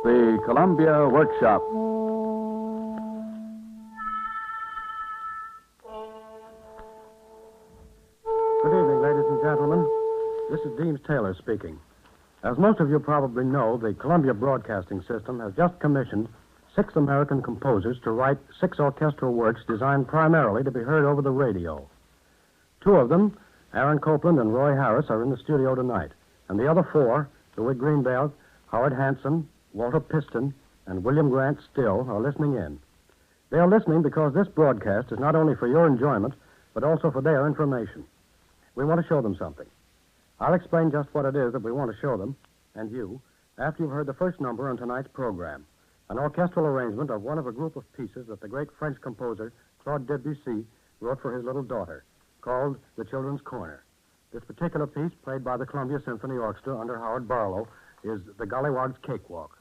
the Columbia Workshop. Good evening, ladies and gentlemen. This is Deems Taylor speaking. As most of you probably know, the Columbia Broadcasting System has just commissioned 6 American composers to write 6 orchestral works designed primarily to be heard over the radio. 2 of them, Aaron Copland and Roy Harris, are in the studio tonight, and the other 4, Louis Greenbelt, Howard Hanson, Walter Piston, and William Grant Still, are listening in. They are listening because this broadcast is not only for your enjoyment, but also for their information. We want to show them something. I'll explain just what it is that we want to show them, and you, after you've heard the first number on tonight's program, an orchestral arrangement of one of a group of pieces that the great French composer Claude Debussy wrote for his little daughter, called The Children's Corner. This particular piece, played by the Columbia Symphony Orchestra under Howard Barlow, is The Gollywog's Cakewalk.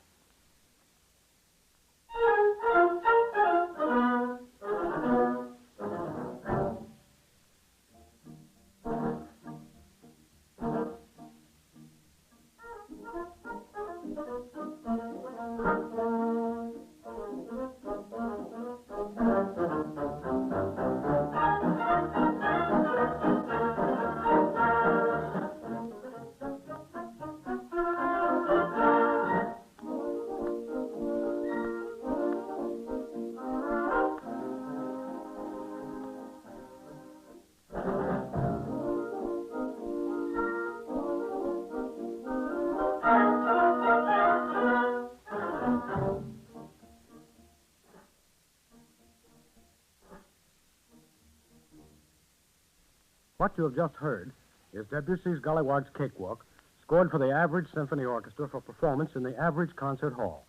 What you have just heard is Debussy's Gollywog's Cakewalk, scored for the average symphony orchestra for performance in the average concert hall.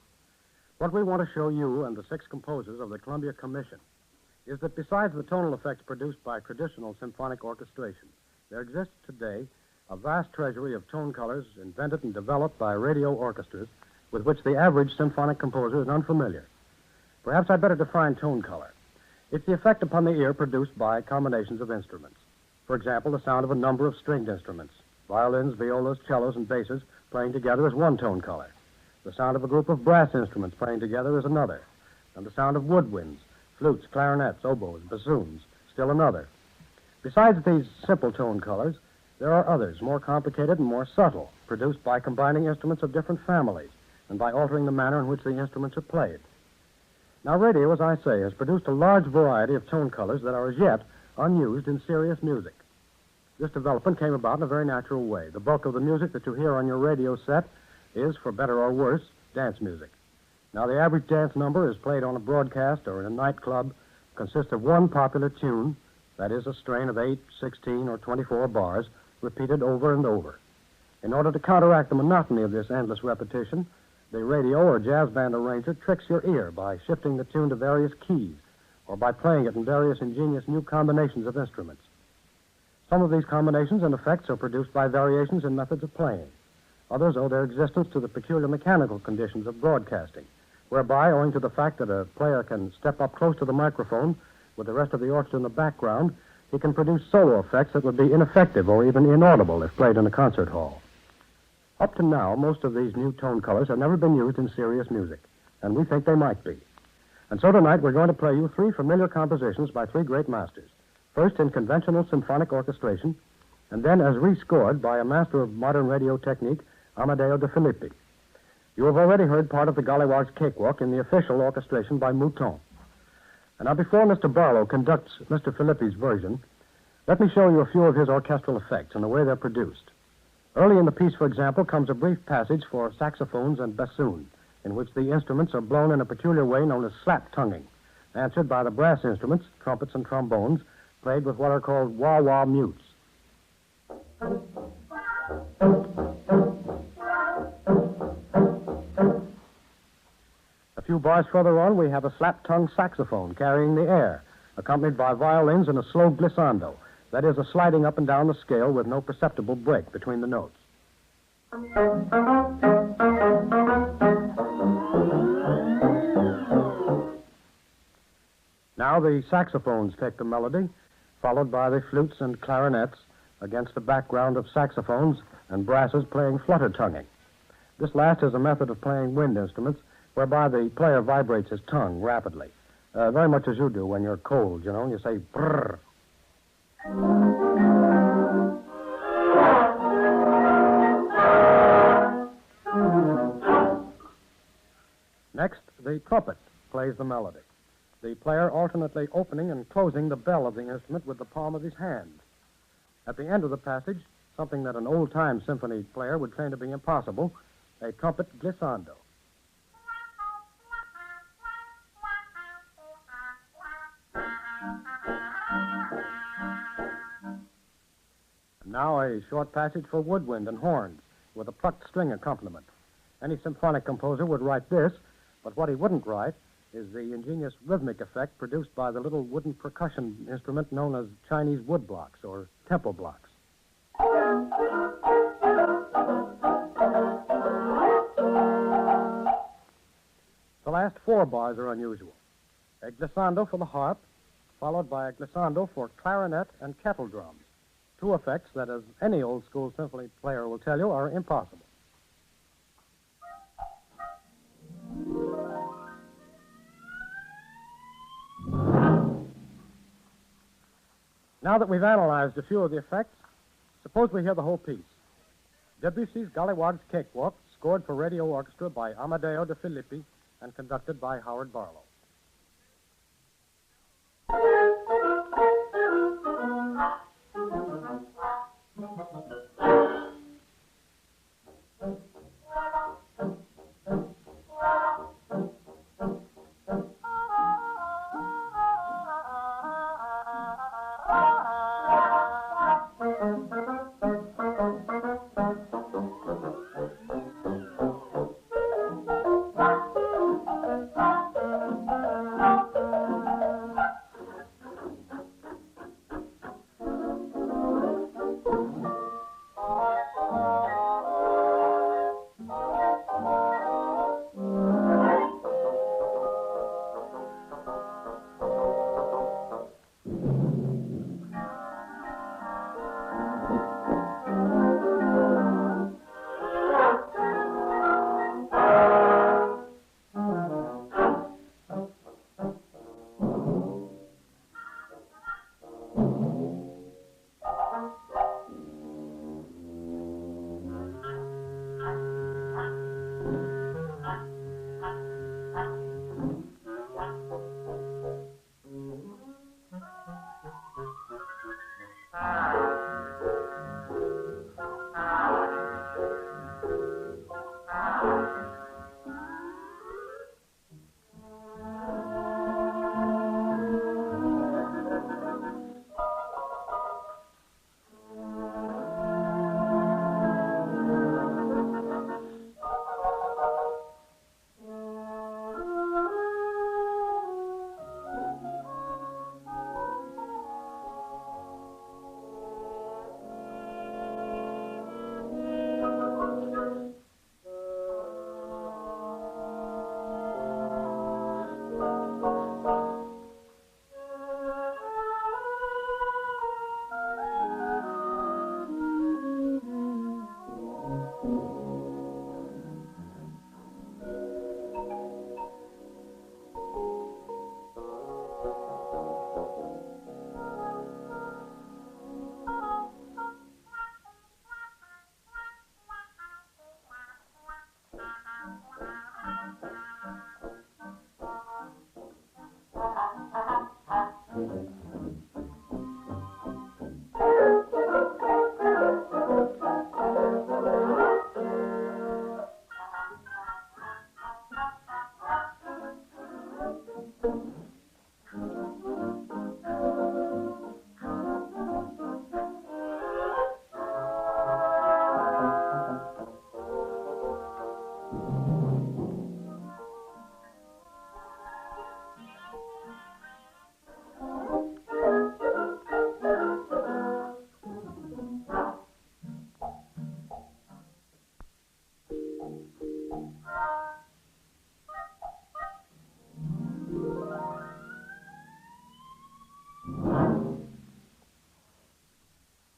What we want to show you and the 6 composers of the Columbia Commission is that besides the tonal effects produced by traditional symphonic orchestration, there exists today a vast treasury of tone colors invented and developed by radio orchestras with which the average symphonic composer is unfamiliar. Perhaps I'd better define tone color. It's the effect upon the ear produced by combinations of instruments. For example, the sound of a number of stringed instruments, violins, violas, cellos, and basses playing together is one tone color. The sound of a group of brass instruments playing together is another. And the sound of woodwinds, flutes, clarinets, oboes, bassoons, still another. Besides these simple tone colors, there are others, more complicated and more subtle, produced by combining instruments of different families and by altering the manner in which the instruments are played. Now, radio, as I say, has produced a large variety of tone colors that are as yet unused in serious music. This development came about in a very natural way. The bulk of the music that you hear on your radio set is, for better or worse, dance music. Now, the average dance number is played on a broadcast or in a nightclub, consists of one popular tune, that is a strain of 8, 16, or 24 bars, repeated over and over. In order to counteract the monotony of this endless repetition, the radio or jazz band arranger tricks your ear by shifting the tune to various keys, or by playing it in various ingenious new combinations of instruments. Some of these combinations and effects are produced by variations in methods of playing. Others owe their existence to the peculiar mechanical conditions of broadcasting, whereby, owing to the fact that a player can step up close to the microphone with the rest of the orchestra in the background, he can produce solo effects that would be ineffective or even inaudible if played in a concert hall. Up to now, most of these new tone colors have never been used in serious music, and we think they might be. And so tonight we're going to play you 3 familiar compositions by 3 great masters. First in conventional symphonic orchestration, and then as rescored by a master of modern radio technique, Amedeo de Filippi. You have already heard part of the Gollywog's Cakewalk in the official orchestration by Mouton. And now before Mr. Barlow conducts Mr. Filippi's version, let me show you a few of his orchestral effects and the way they're produced. Early in the piece, for example, comes a brief passage for saxophones and bassoon, in which the instruments are blown in a peculiar way known as slap-tonguing, answered by the brass instruments, trumpets and trombones, played with what are called wah-wah mutes. A few bars further on, we have a slap-tongue saxophone carrying the air, accompanied by violins and a slow glissando, that is, a sliding up and down the scale with no perceptible break between the notes. Now the saxophones take the melody, followed by the flutes and clarinets against the background of saxophones and brasses playing flutter-tonguing. This last is a method of playing wind instruments whereby the player vibrates his tongue rapidly, very much as you do when you're cold, you know, and you say brrr. Next, the trumpet plays the melody, the player alternately opening and closing the bell of the instrument with the palm of his hand. At the end of the passage, something that an old-time symphony player would claim to be impossible, a trumpet glissando. Now a short passage for woodwind and horns with a plucked string accompaniment. Any symphonic composer would write this, but what he wouldn't write is the ingenious rhythmic effect produced by the little wooden percussion instrument known as Chinese wood blocks or tempo blocks. The last 4 bars are unusual. A glissando for the harp, followed by a glissando for clarinet and kettle drums. 2 effects that, as any old-school symphony player will tell you, are impossible. Now that we've analyzed a few of the effects, suppose we hear the whole piece. Debussy's Gollywog's Cakewalk, scored for radio orchestra by Amadeo de Filippi and conducted by Howard Barlow.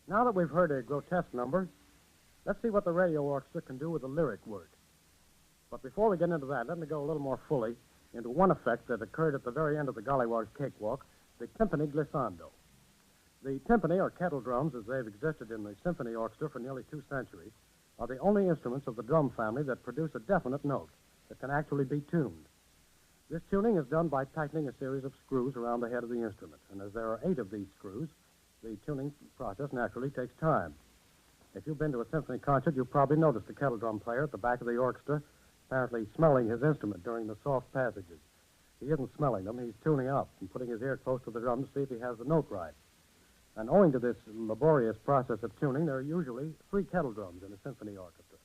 Now that we've heard a grotesque number, let's see what the radio orchestra can do with a lyric word. But before we get into that, let me go a little more fully into one effect that occurred at the very end of the Gollywog's Cakewalk, the timpani glissando. The timpani, or kettle drums, as they've existed in the symphony orchestra for nearly 2 centuries, are the only instruments of the drum family that produce a definite note that can actually be tuned. This tuning is done by tightening a series of screws around the head of the instrument, and as there are 8 of these screws, the tuning process naturally takes time. If you've been to a symphony concert, you've probably noticed the kettle drum player at the back of the orchestra apparently smelling his instrument during the soft passages. He isn't smelling them, he's tuning up and putting his ear close to the drum to see if he has the note right. And owing to this laborious process of tuning, there are usually 3 kettle drums in a symphony orchestra.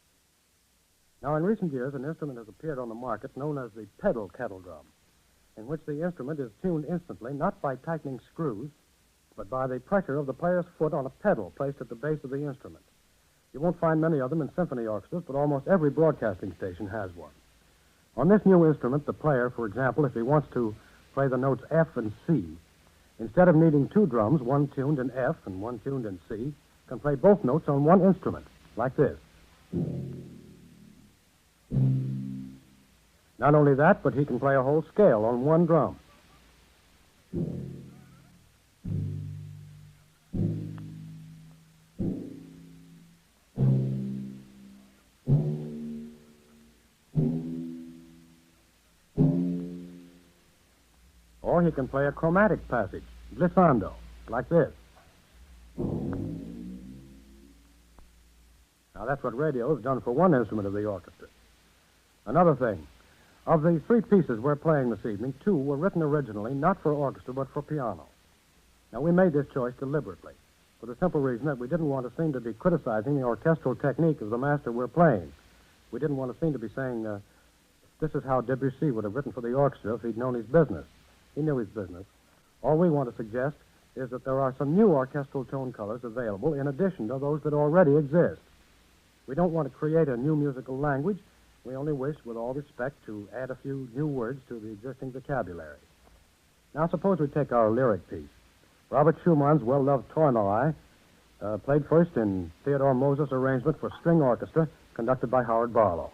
Now, in recent years, an instrument has appeared on the market known as the pedal kettle drum, in which the instrument is tuned instantly, not by tightening screws, but by the pressure of the player's foot on a pedal placed at the base of the instrument. You won't find many of them in symphony orchestras, but almost every broadcasting station has one. On this new instrument, the player, for example, if he wants to play the notes F and C, instead of needing 2 drums, one tuned in F and one tuned in C, can play both notes on one instrument, like this. Not only that, but he can play a whole scale on one drum. Or he can play a chromatic passage, glissando, like this. Now, that's what radio has done for one instrument of the orchestra. Another thing, of the 3 pieces we're playing this evening, 2 were written originally not for orchestra but for piano. Now, we made this choice deliberately for the simple reason that we didn't want to seem to be criticizing the orchestral technique of the master we're playing. We didn't want to seem to be saying, this is how Debussy would have written for the orchestra if he'd known his business. He knew his business. All we want to suggest is that there are some new orchestral tone colors available in addition to those that already exist. We don't want to create a new musical language. We only wish, with all respect, to add a few new words to the existing vocabulary. Now, suppose we take our lyric piece. Robert Schumann's well-loved Tourmaline, played first in Theodore Moses' arrangement for string orchestra, conducted by Howard Barlow.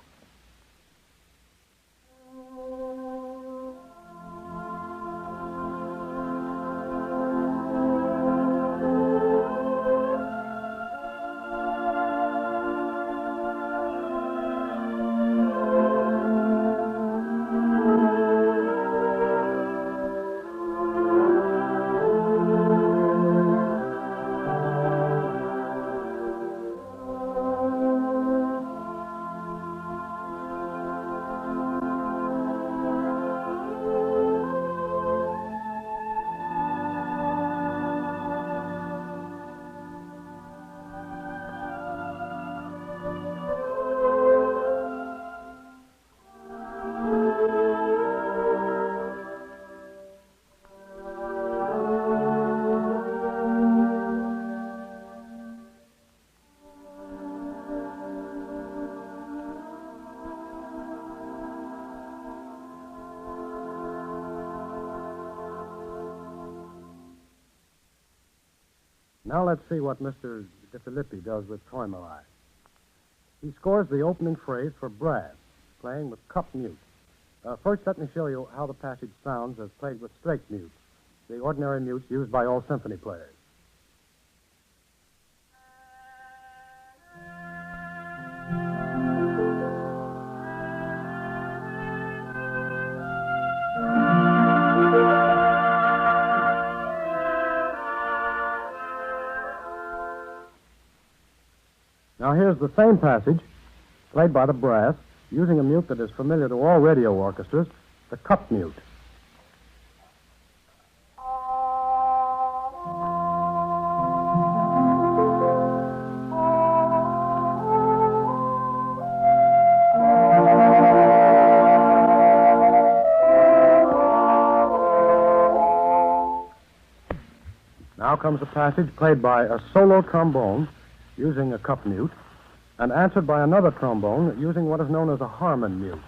Now let's see what Mr. De Filippi does with Tourmaline. He scores the opening phrase for brass, playing with cup mute. First, let me show you how the passage sounds as played with straight mute, the ordinary mutes used by all symphony players. Now, here's the same passage, played by the brass, using a mute that is familiar to all radio orchestras, the cup mute. Now comes a passage played by a solo trombone, using a cup mute, and answered by another trombone using what is known as a Harmon mute.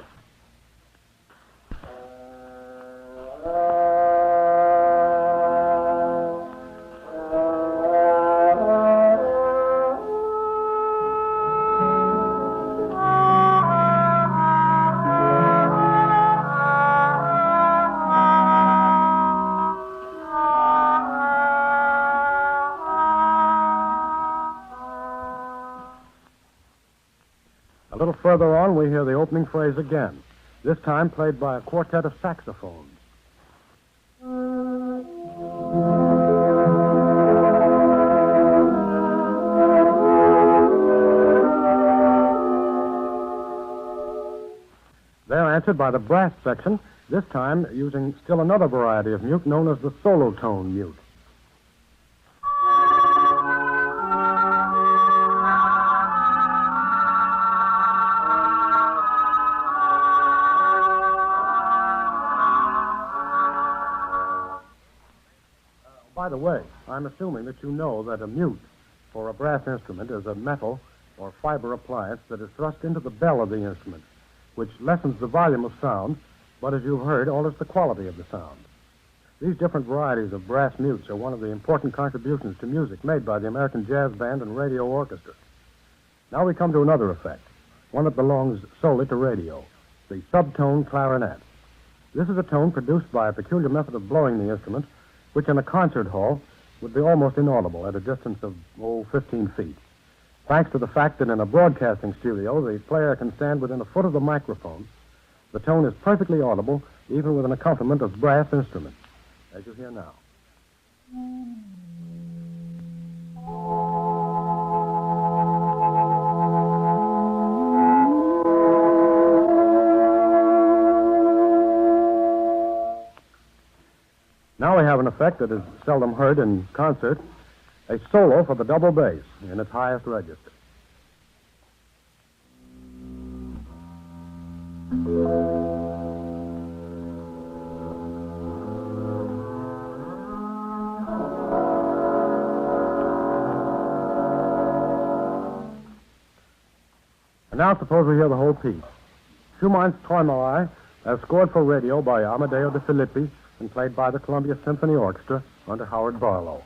little further on, we hear the opening phrase again, this time played by a quartet of saxophones. They're answered by the brass section, this time using still another variety of mute known as the solo tone mute. By the way, I'm assuming that you know that a mute for a brass instrument is a metal or fiber appliance that is thrust into the bell of the instrument, which lessens the volume of sound, but as you've heard, alters the quality of the sound. These different varieties of brass mutes are one of the important contributions to music made by the American jazz band and radio orchestra. Now we come to another effect, one that belongs solely to radio, the subtone clarinet. This is a tone produced by a peculiar method of blowing the instrument, which in a concert hall would be almost inaudible at a distance of, 15 feet. Thanks to the fact that in a broadcasting studio, the player can stand within a foot of the microphone, the tone is perfectly audible, even with an accompaniment of brass instruments, as you hear now. Now we have an effect that is seldom heard in concert, a solo for the double bass in its highest register. And now suppose we hear the whole piece. Schumann's Träumerei, as scored for radio by Amadeo de Filippi and played by the Columbia Symphony Orchestra under Howard Barlow.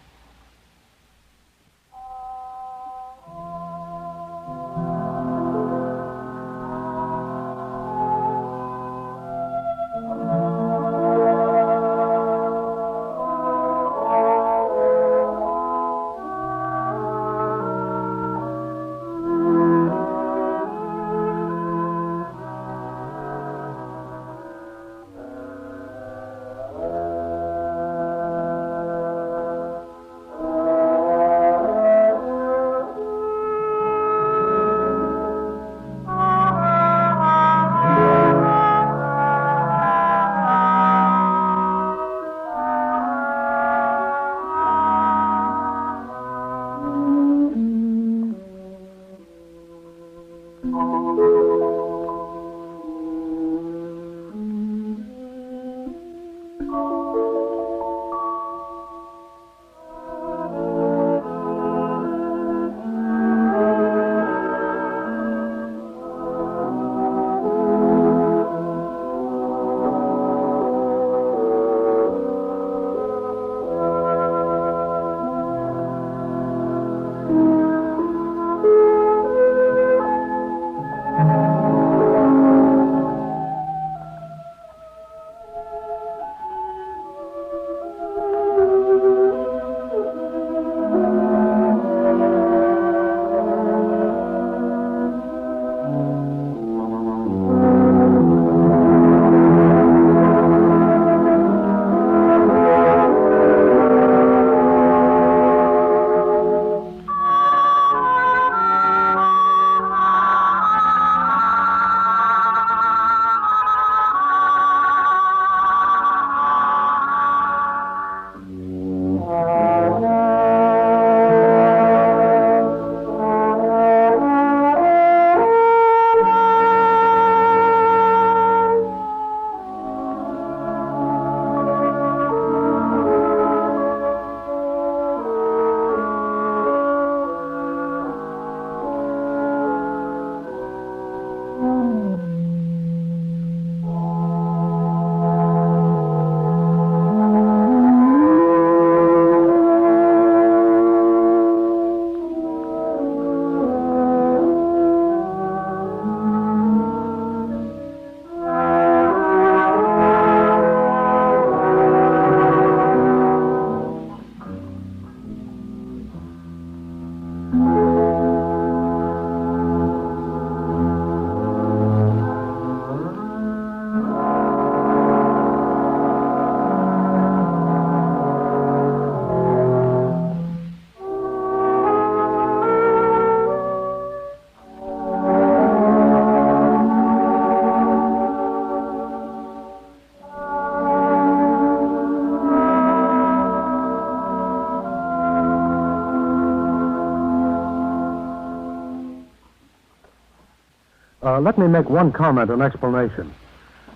Let me make one comment and explanation.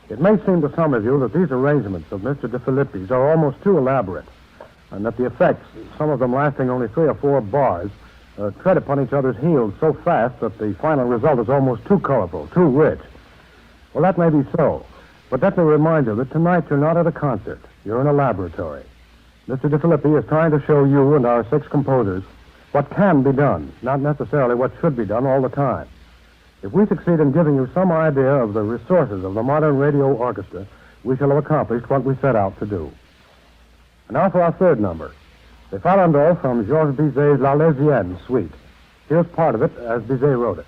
It may seem to some of you that these arrangements of Mr. De Filippi's are almost too elaborate, and that the effects, some of them lasting only 3 or 4 bars, tread upon each other's heels so fast that the final result is almost too colorful, too rich. Well, that may be so, but let me remind you that tonight you're not at a concert. You're in a laboratory. Mr. De Filippi is trying to show you and our 6 composers what can be done, not necessarily what should be done all the time. If we succeed in giving you some idea of the resources of the modern radio orchestra, we shall have accomplished what we set out to do. And now for our third number, the Farandole from Georges Bizet's La Lésienne suite. Here's part of it as Bizet wrote it.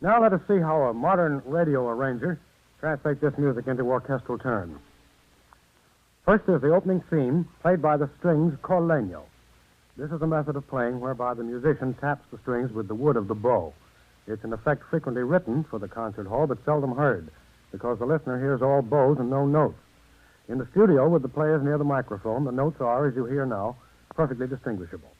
Now let us see how a modern radio arranger translates this music into orchestral terms. First is the opening theme, played by the strings col legno. This is a method of playing whereby the musician taps the strings with the wood of the bow. It's an effect frequently written for the concert hall, but seldom heard, because the listener hears all bows and no notes. In the studio, with the players near the microphone, the notes are, as you hear now, perfectly distinguishable.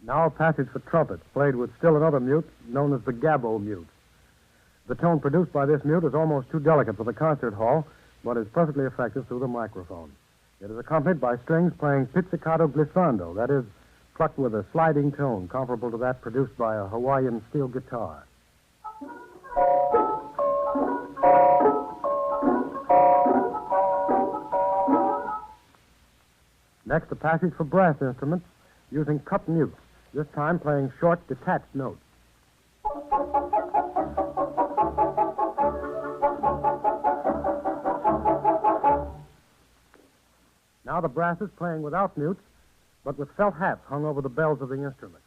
Now a passage for trumpets, played with still another mute, known as the gabbo mute. The tone produced by this mute is almost too delicate for the concert hall, but is perfectly effective through the microphone. It is accompanied by strings playing pizzicato glissando, that is, plucked with a sliding tone comparable to that produced by a Hawaiian steel guitar. Next, a passage for brass instruments using cup mutes, this time playing short, detached notes. Now the brass is playing without mutes, but with felt hats hung over the bells of the instruments.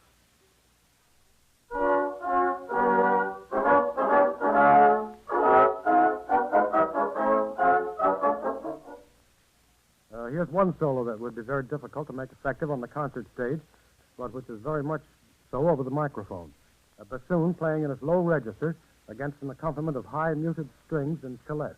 one solo that would be very difficult to make effective on the concert stage, but which is very much so over the microphone. A bassoon playing in its low register against an accompaniment of high muted strings in celeste.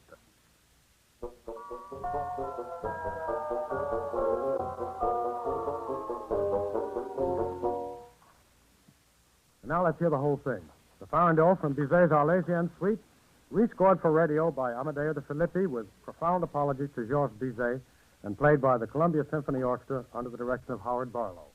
And now let's hear the whole thing. The Farandole from Bizet's Arlésienne Suite, rescored for radio by Amadeo de Filippi with profound apologies to Georges Bizet and played by the Columbia Symphony Orchestra under the direction of Howard Barlow.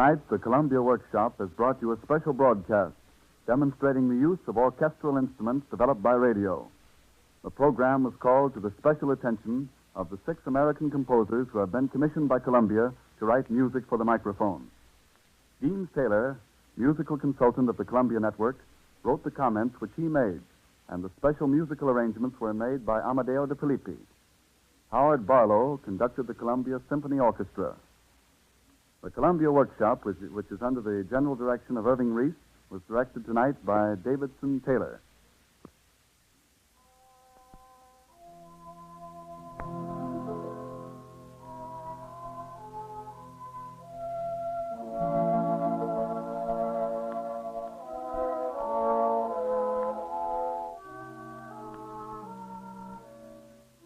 Tonight, the Columbia Workshop has brought you a special broadcast demonstrating the use of orchestral instruments developed by radio. The program was called to the special attention of the 6 American composers who have been commissioned by Columbia to write music for the microphone. Dean Taylor, musical consultant of the Columbia Network, wrote the comments which he made, and the special musical arrangements were made by Amadeo de Filippi. Howard Barlow conducted the Columbia Symphony Orchestra. The Columbia Workshop, which is under the general direction of Irving Reis, was directed tonight by Davidson Taylor.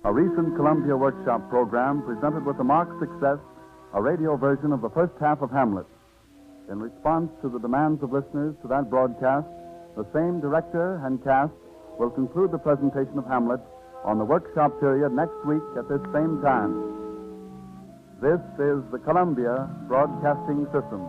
A recent Columbia Workshop program presented with a marked success a radio version of the first half of Hamlet. In response to the demands of listeners to that broadcast, the same director and cast will conclude the presentation of Hamlet on the workshop period next week at this same time. This is the Columbia Broadcasting System.